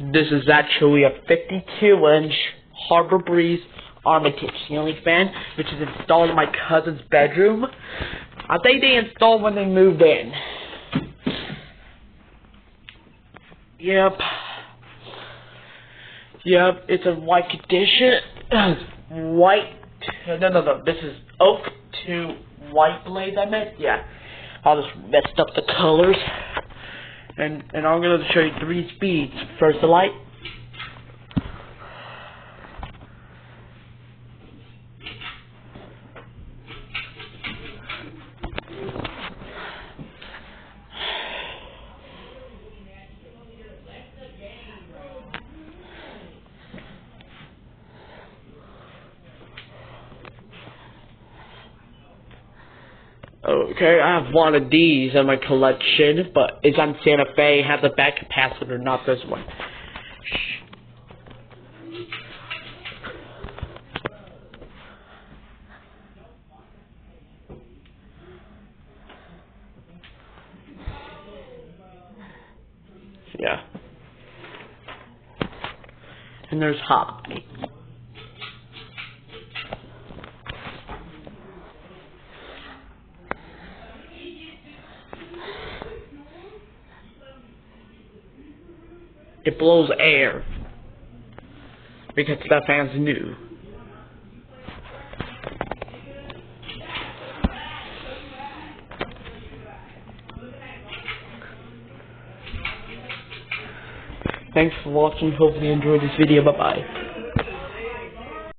This is actually a 52-inch Harbor Breeze Armitage ceiling fan, which is installed in my cousin's bedroom. I think they installed when they moved in. Yep, it's a white condition. White, no, this is oak to white blades, I meant, yeah. I'll just messed up the colors. And I'm going to show you 3 speeds. First, the light. Okay, I have one of these in my collection, but it's on Santa Fe, has a back capacitor, not this one. Yeah. And there's high. It blows air because that fan's new. Thanks for watching. Hopefully you enjoyed this video. Bye bye.